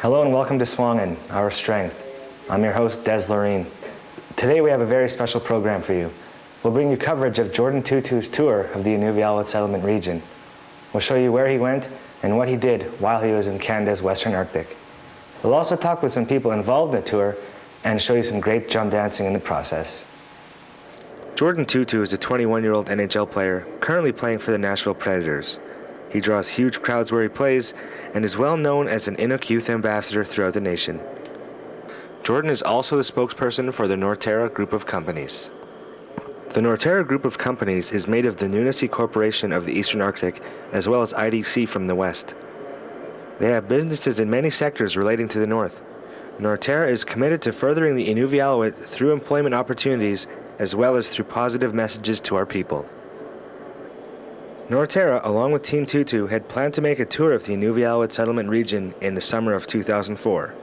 Hello and welcome to SUAANGAN, Our Strength. I'm your host, Des Loreen. Today we have a very special program for you. We'll bring you coverage of Jordan Tootoo's tour of the Inuvialuit settlement region. We'll show you where he went and what he did while he was in Canada's Western Arctic. We'll also talk with some people involved in the tour and show you some great drum dancing in the process. Jordan Tootoo is a 21-year-old NHL player currently playing for the Nashville Predators. He draws huge crowds where he plays and is well known as an Inuk youth ambassador throughout the nation. Jordan is also the spokesperson for the Norterra Group of Companies. The Norterra Group of Companies is made of the Nunasi Corporation of the Eastern Arctic as well as IDC from the West. They have businesses in many sectors relating to the North. Norterra is committed to furthering the Inuvialuit through employment opportunities as well as through positive messages to our people. Norterra, along with Team Tootoo, had planned to make a tour of the Inuvialuit settlement region in the summer of 2004.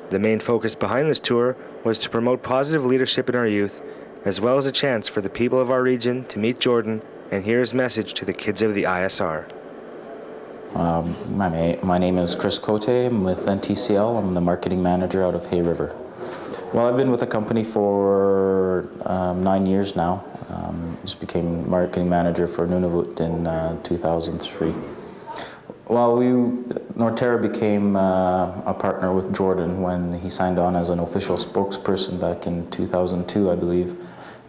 The main focus behind this tour was to promote positive leadership in our youth, as well as a chance for the people of our region to meet Jordan and hear his message to the kids of the ISR. My name is Chris Cote. I'm with NTCL. I'm the marketing manager out of Hay River. Well, I've been with the company for 9 years now. Just became marketing manager for Nunavut in 2003. Well, Norterra became a partner with Jordan when he signed on as an official spokesperson back in 2002, I believe.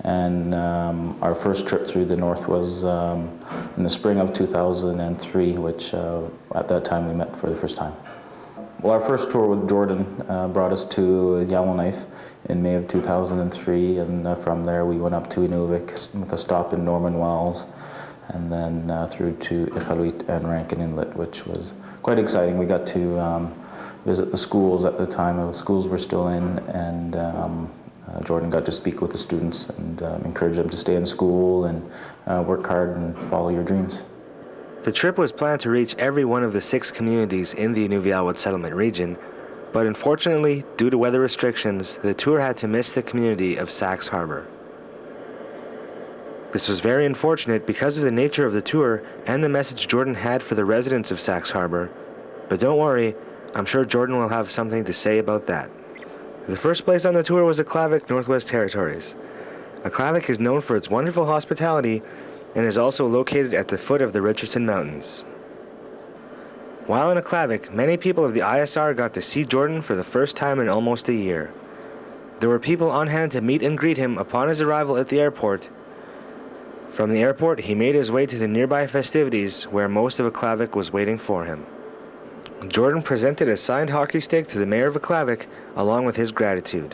And our first trip through the North was in the spring of 2003, which at that time we met for the first time. Well, our first tour with Jordan brought us to Yellowknife in May of 2003, and from there we went up to Inuvik with a stop in Norman Wells, and then through to Inuvialuit and Rankin Inlet, which was quite exciting. We got to visit the schools at the time. The schools were still in, and Jordan got to speak with the students and encourage them to stay in school and work hard and follow your dreams. The trip was planned to reach every one of the 6 communities in the Inuvialuit settlement region, but unfortunately, due to weather restrictions, the tour had to miss the community of Sax Harbor. This was very unfortunate because of the nature of the tour and the message Jordan had for the residents of Sax Harbor, but don't worry, I'm sure Jordan will have something to say about that. The first place on the tour was Aklavik, Northwest Territories. Aklavik is known for its wonderful hospitality and is also located at the foot of the Richardson Mountains. While in Aklavik, many people of the ISR got to see Jordan for the first time in almost a year. There were people on hand to meet and greet him upon his arrival at the airport. From the airport, he made his way to the nearby festivities where most of Aklavik was waiting for him. Jordan presented a signed hockey stick to the mayor of Aklavik along with his gratitude.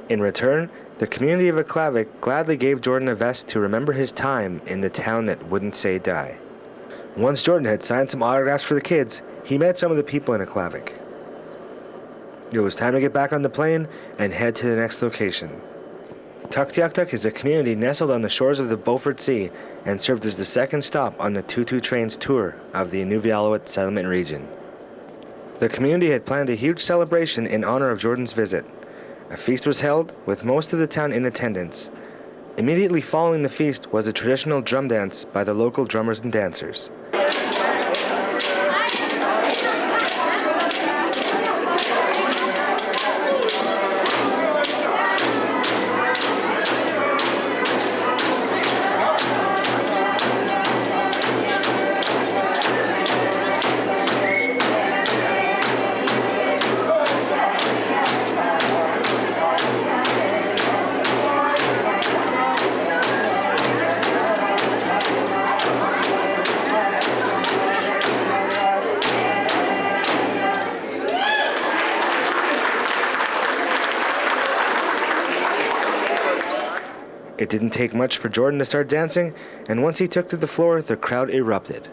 In return, the community of Aklavik gladly gave Jordan a vest to remember his time in the town that wouldn't say die. Once Jordan had signed some autographs for the kids, he met some of the people in Aklavik. It was time to get back on the plane and head to the next location. Tuktoyaktuk is a community nestled on the shores of the Beaufort Sea and served as the second stop on the Tootoo train's tour of the Inuvialuit settlement region. The community had planned a huge celebration in honor of Jordan's visit. A feast was held, with most of the town in attendance. Immediately following the feast was a traditional drum dance by the local drummers and dancers. It didn't take much for Jordan to start dancing, and once he took to the floor, the crowd erupted.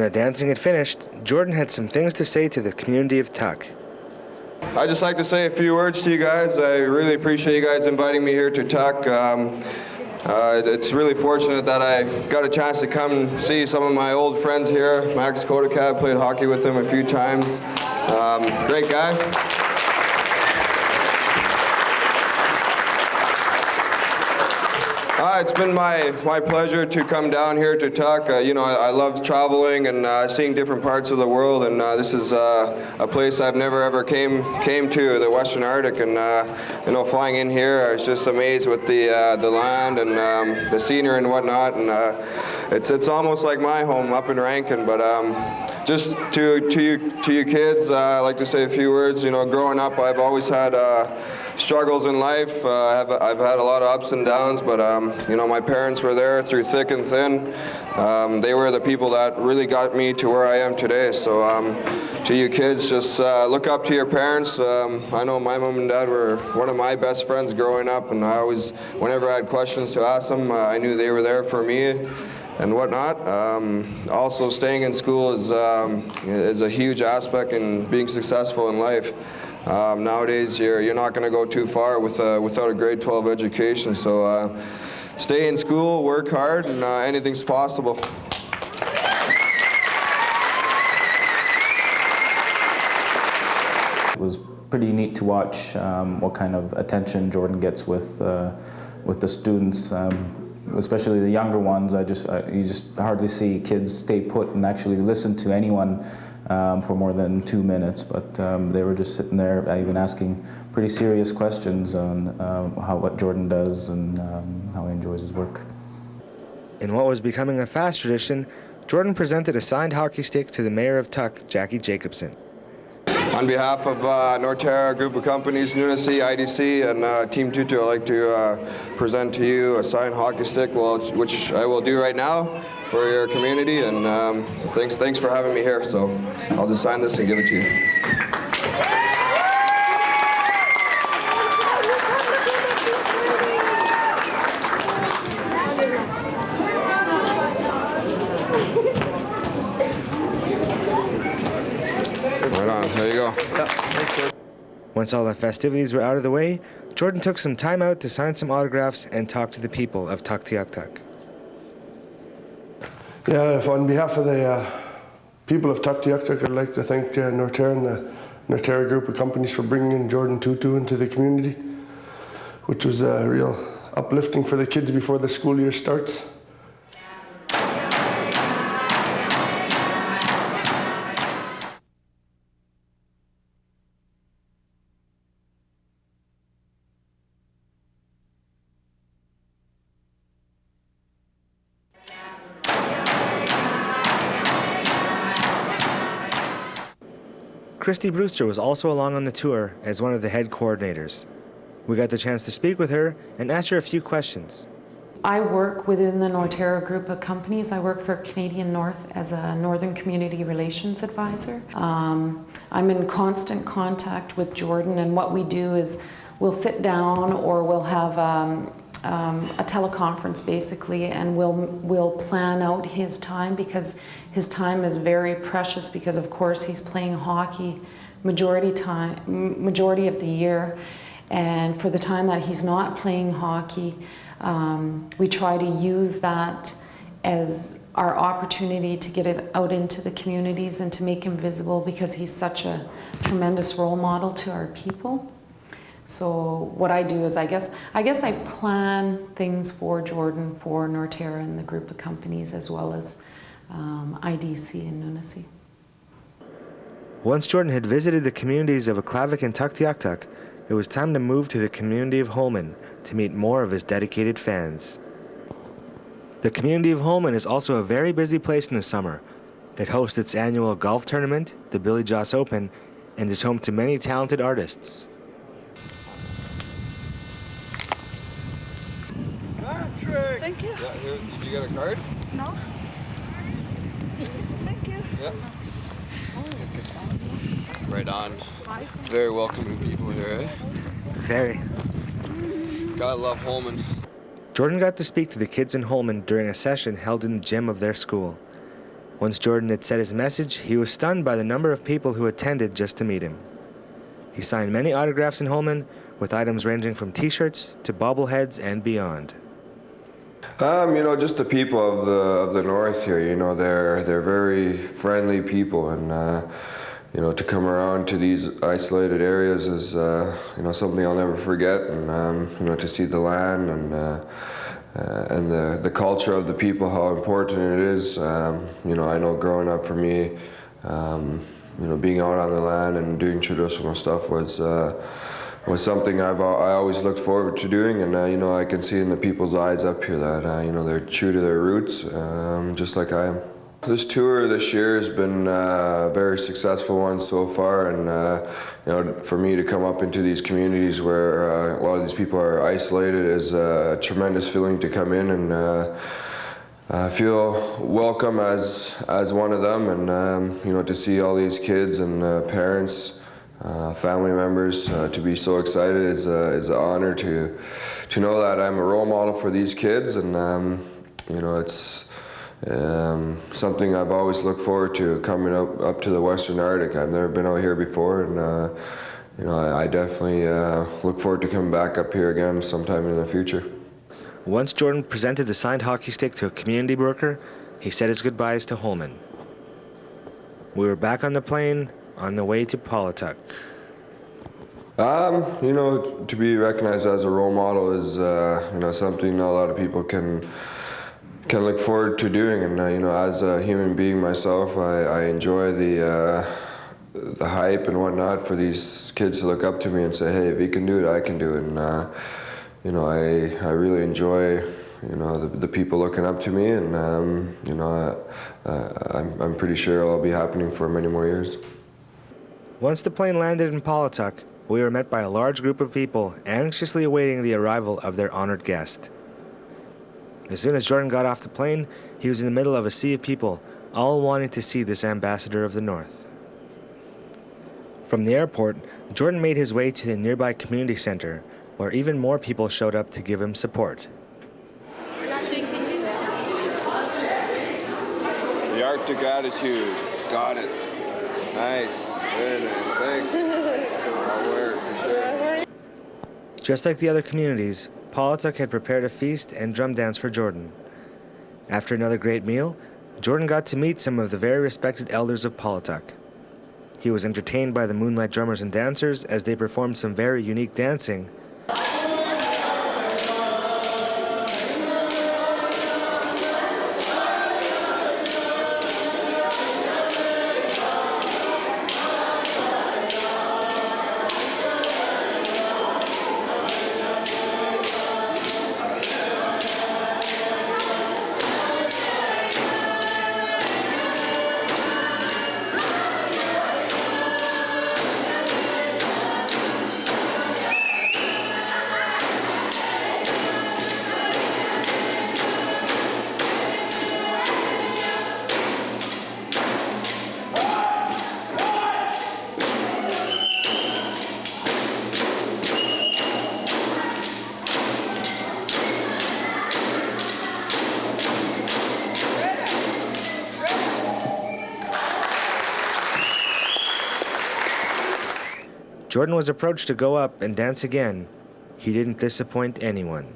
the dancing had finished, Jordan had some things to say to the community of Tuk. I'd just like to say a few words to you guys. I really appreciate you guys inviting me here to Tuk. It's really fortunate that I got a chance to come see some of my old friends here. Max Kodakab, played hockey with him a few times. Great guy. It's been my pleasure to come down here to Tuk. I love traveling and seeing different parts of the world, and this is a place I've never ever came to, the Western Arctic, and flying in here, I was just amazed with the land and the scenery and whatnot, and it's almost like my home up in Rankin. But just to you kids, I'd like to say a few words. Growing up, I've always had struggles in life. I've had a lot of ups and downs, but my parents were there through thick and thin. They were the people that really got me to where I am today. So to you kids, just look up to your parents. I know my mom and dad were one of my best friends growing up, and I always, whenever I had questions to ask them, I knew they were there for me and whatnot. Also, staying in school is a huge aspect in being successful in life. Nowadays, you're not going to go too far without a grade 12 education. So stay in school, work hard, and anything's possible. It was pretty neat to watch what kind of attention Jordan gets with the students. Especially the younger ones. You just hardly see kids stay put and actually listen to anyone for more than 2 minutes, but they were just sitting there even asking pretty serious questions on what Jordan does and how he enjoys his work. In what was becoming a fast tradition, Jordan presented a signed hockey stick to the mayor of Tuk, Jackie Jacobson. On behalf of Norterra Group of Companies, Nunasi, IDC, and Team Tootoo, I'd like to present to you a signed hockey stick, which I will do right now for your community. And thanks for having me here. So I'll just sign this and give it to you. There you go. Once all the festivities were out of the way, Jordan took some time out to sign some autographs and talk to the people of Tuktoyaktuk. Yeah, on behalf of the people of Tuktoyaktuk, I'd like to thank Norterra and the Norterra Group of Companies for bringing in Jordan Tootoo into the community, which was real uplifting for the kids before the school year starts. Christy Brewster was also along on the tour as one of the head coordinators. We got the chance to speak with her and ask her a few questions. I work within the Norterra Group of Companies. I work for Canadian North as a Northern Community Relations Advisor. I'm in constant contact with Jordan, and what we do is we'll sit down or we'll have a teleconference basically, and we'll plan out his time, because his time is very precious, because of course he's playing hockey majority of the year, and for the time that he's not playing hockey, we try to use that as our opportunity to get it out into the communities and to make him visible, because he's such a tremendous role model to our people. So what I do is I guess I plan things for Jordan, for Norterra and the group of companies, as well as IDC and Nunasi. Once Jordan had visited the communities of Aklavik and Tuktoyaktuk, it was time to move to the community of Holman to meet more of his dedicated fans. The community of Holman is also a very busy place in the summer. It hosts its annual golf tournament, the Billy Joss Open, and is home to many talented artists. Patrick! Thank you. Yeah, here, did you get a card? No. Thank you. Yeah. Right on. Very welcoming people here, eh? Very. Gotta love Holman. Jordan got to speak to the kids in Holman during a session held in the gym of their school. Once Jordan had said his message, he was stunned by the number of people who attended just to meet him. He signed many autographs in Holman, with items ranging from t-shirts to bobbleheads and beyond. Just the people of the north here. They're very friendly people, and to come around to these isolated areas is something I'll never forget. And to see the land and the culture of the people, how important it is. I know growing up for me, being out on the land and doing traditional stuff was something I always looked forward to doing, and I can see in the people's eyes up here that they're true to their roots, just like I am. This tour this year has been a very successful one so far, and for me to come up into these communities where a lot of these people are isolated is a tremendous feeling to come in and feel welcome as one of them, and to see all these kids and parents. Family members to be so excited is an honor to know that I'm a role model for these kids, and it's something I've always looked forward to, coming up to the Western Arctic. I've never been out here before, and I definitely look forward to coming back up here again sometime in the future. Once Jordan presented the signed hockey stick to a community worker, he said his goodbyes to Holman. We were back on the plane on the way to Paulatuk. To be recognized as a role model is something a lot of people can look forward to doing, and as a human being myself, I enjoy the hype and whatnot for these kids to look up to me and say, hey, if he can do it, I can do it. And I really enjoy the people looking up to me, and I'm pretty sure it'll be happening for many more years. Once the plane landed in Paulatuk, we were met by a large group of people anxiously awaiting the arrival of their honored guest. As soon as Jordan got off the plane, he was in the middle of a sea of people, all wanting to see this ambassador of the North. From the airport, Jordan made his way to the nearby community center, where even more people showed up to give him support. We're not doing pictures? The Arctic attitude, got it. Nice, very nice, thanks. I'll wear it for sure. Just like the other communities, Paulatuk had prepared a feast and drum dance for Jordan. After another great meal, Jordan got to meet some of the very respected elders of Paulatuk. He was entertained by the Moonlight drummers and dancers as they performed some very unique dancing. Jordan was approached to go up and dance again. He didn't disappoint anyone.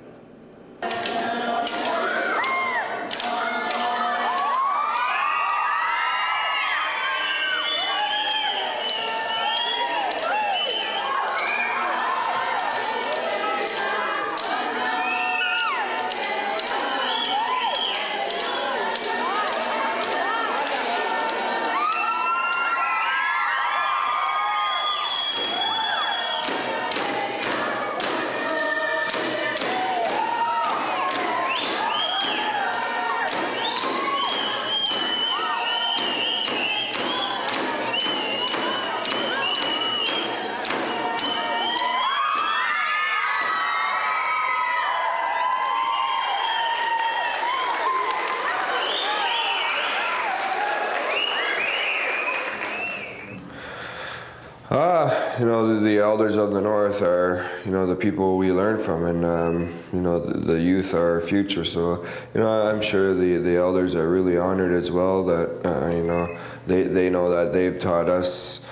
you know, the elders of the North are, you know, the people we learn from, and you know, the youth are our future. So, you know, I'm sure the elders are really honored as well that you know, they know that they've taught us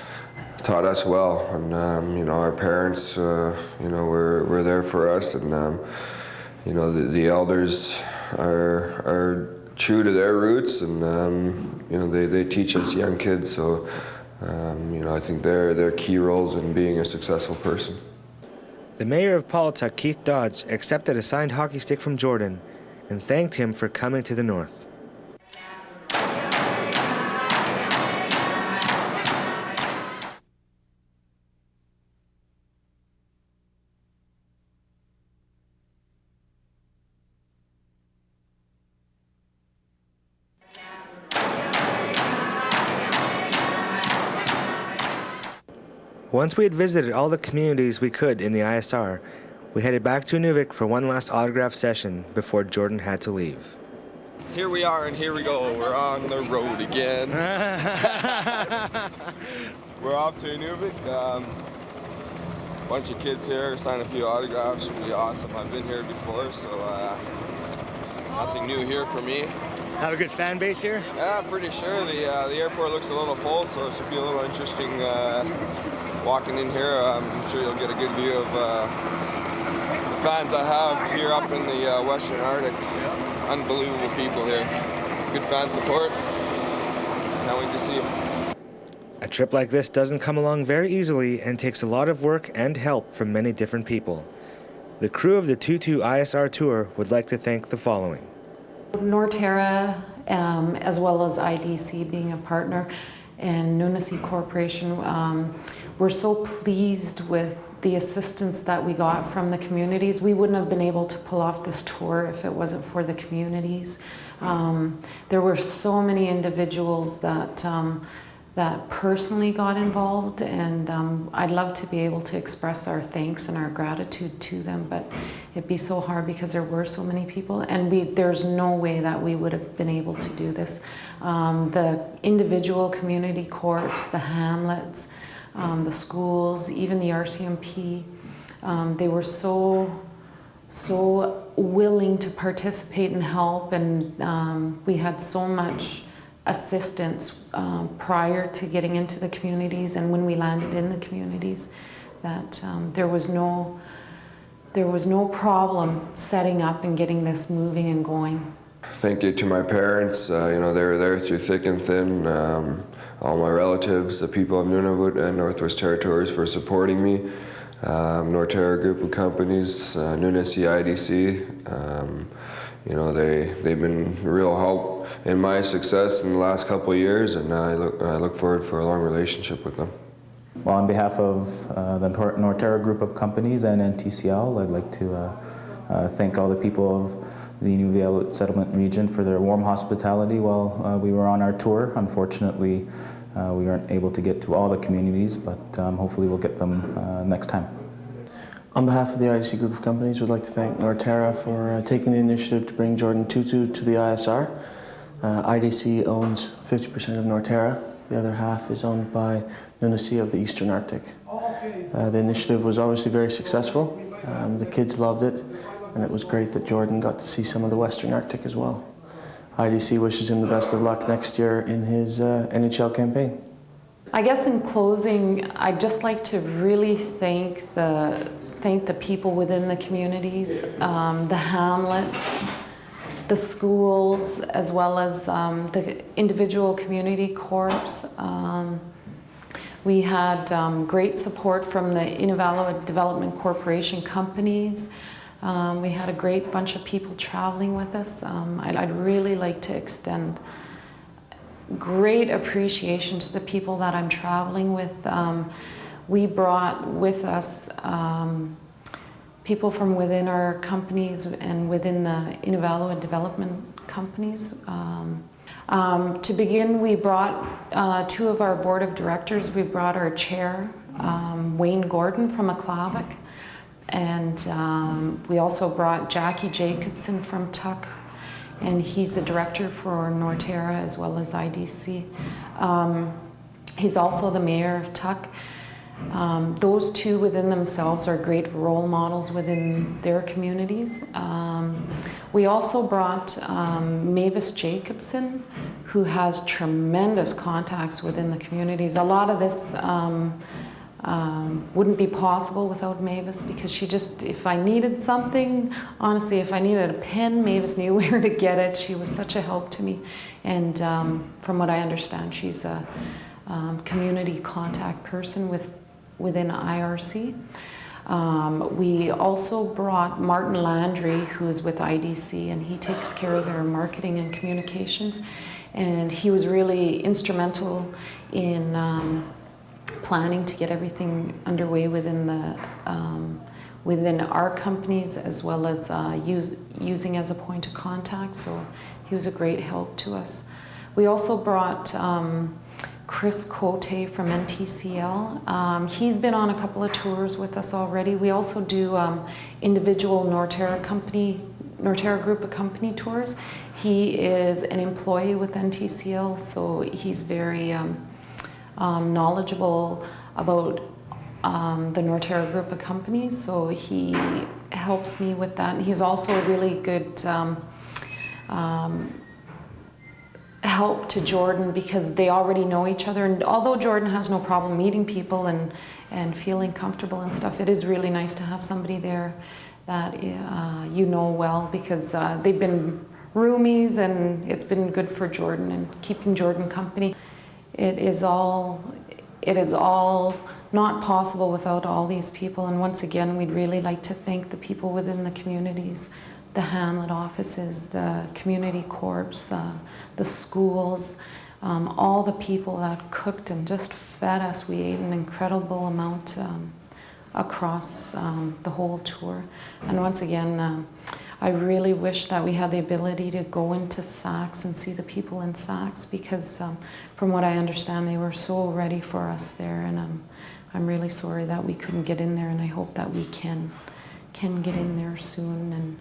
well, and you know, our parents, you know, were there for us, and you know, the elders are true to their roots, and you know, they teach us young kids. So you know, I think they're key roles in being a successful person. The mayor of Paulatuk, Keith Dodge, accepted a signed hockey stick from Jordan and thanked him for coming to the North. Once we had visited all the communities we could in the ISR, we headed back to Inuvik for one last autograph session before Jordan had to leave. Here we are, and here we go. We're on the road again. We're off to Inuvik. Bunch of kids here, sign a few autographs. Should be awesome. I've been here before, so nothing new here for me. Have a good fan base here? Yeah, I'm pretty sure. The airport looks a little full, so it should be a little interesting walking in here. I'm sure you'll get a good view of the fans I have here up in the Western Arctic. Unbelievable people here. Good fan support. Can't wait to see you. A trip like this doesn't come along very easily and takes a lot of work and help from many different people. The crew of the Tootoo ISR tour would like to thank the following. Norterra, as well as IDC being a partner, and Nunisi Corporation, we're so pleased with the assistance that we got from the communities. We wouldn't have been able to pull off this tour if it wasn't for the communities. There were so many individuals that personally got involved, and I'd love to be able to express our thanks and our gratitude to them, but it'd be so hard because there were so many people, and there's no way that we would have been able to do this. The individual community corps, the hamlets, the schools, even the RCMP, they were so willing to participate and help, and we had so much assistance prior to getting into the communities, and when we landed in the communities, that there was no problem setting up and getting this moving and going. Thank you to my parents. You know, they were there through thick and thin. All my relatives, the people of Nunavut and Northwest Territories for supporting me. Norterra Group of Companies, Nunisi IDC. You know, they've been real help in my success in the last couple of years, and I look forward for a long relationship with them. Well, on behalf of the Norterra Group of Companies and NTCL, I'd like to thank all the people of the Inuvialuit settlement region for their warm hospitality while we were on our tour. Unfortunately, we weren't able to get to all the communities, but hopefully we'll get them next time. On behalf of the IDC Group of Companies, we'd like to thank Norterra for taking the initiative to bring Jordan Tootoo to the ISR. IDC owns 50% of Norterra. The other half is owned by Nunisi of the Eastern Arctic. The initiative was obviously very successful. The kids loved it, and it was great that Jordan got to see some of the Western Arctic as well. IDC wishes him the best of luck next year in his NHL campaign. I guess in closing, I'd just like to really thank the people within the communities, the hamlets, the schools, as well as the individual community corps. We had great support from the Inuvialuit Development Corporation companies. We had a great bunch of people traveling with us. I'd really like to extend great appreciation to the people that I'm traveling with. We brought with us people from within our companies and within the Inuvialuit development companies. To begin, we brought two of our board of directors. We brought our chair, Wayne Gordon from Aklavik, and we also brought Jackie Jacobson from Tuk, and he's a director for Norterra as well as IDC. He's also the mayor of Tuk. Those two within themselves are great role models within their communities. We also brought Mavis Jacobson, who has tremendous contacts within the communities. A lot of this wouldn't be possible without Mavis, because she just, if I needed something, honestly, if I needed a pen, Mavis knew where to get it. She was such a help to me. And from what I understand, she's a community contact person within IRC. We also brought Martin Landry, who is with IDC, and he takes care of their marketing and communications. And he was really instrumental in planning to get everything underway within the within our companies, as well as using as a point of contact. So he was a great help to us. We also brought Chris Cote from NTCL. He's been on a couple of tours with us already. We also do individual Norterra group of company tours. He is an employee with NTCL, so he's very knowledgeable about the Norterra group of companies, so he helps me with that. And he's also a really good help to Jordan, because they already know each other. And although Jordan has no problem meeting people and feeling comfortable and stuff, it is really nice to have somebody there that you know well, because they've been roomies, and it's been good for Jordan and keeping Jordan company. It is all not possible without all these people. And once again, we'd really like to thank the people within the communities, the Hamlet offices, the community corps, the schools, all the people that cooked and just fed us. We ate an incredible amount across the whole tour. And once again, I really wish that we had the ability to go into Sax and see the people in Sax, because from what I understand, they were so ready for us there. And I'm really sorry that we couldn't get in there, and I hope that we can get in there soon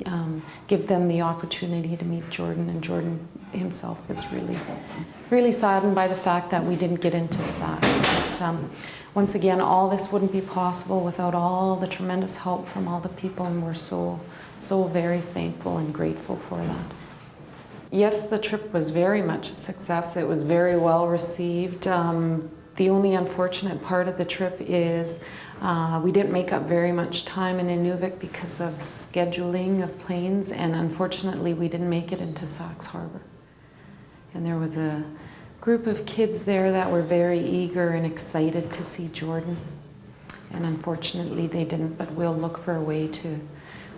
and give them the opportunity to meet Jordan. And Jordan himself is really saddened by the fact that we didn't get into Sax. But once again, all this wouldn't be possible without all the tremendous help from all the people, and we're so very thankful and grateful for that. Yes, the trip was very much a success. It was very well received. The only unfortunate part of the trip is we didn't make up very much time in Inuvik because of scheduling of planes, and unfortunately we didn't make it into Sax Harbor. And there was a group of kids there that were very eager and excited to see Jordan, and unfortunately they didn't, but we'll look for a way to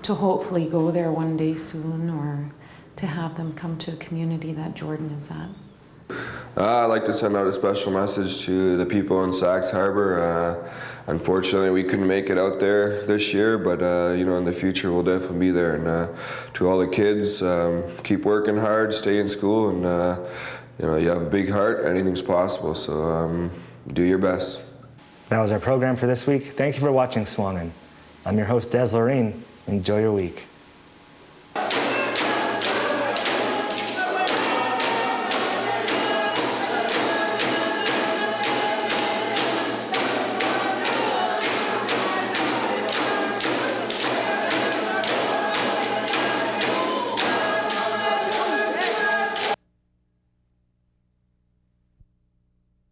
hopefully go there one day soon, or to have them come to a community that Jordan is at. I'd like to send out a special message to the people in Sax Harbor. Unfortunately, we couldn't make it out there this year, but you know, in the future we'll definitely be there. And to all the kids, keep working hard, stay in school, and you know, you have a big heart, anything's possible, so do your best. That was our program for this week. Thank you for watching SUAANGAN. I'm your host, Des Lorraine. Enjoy your week.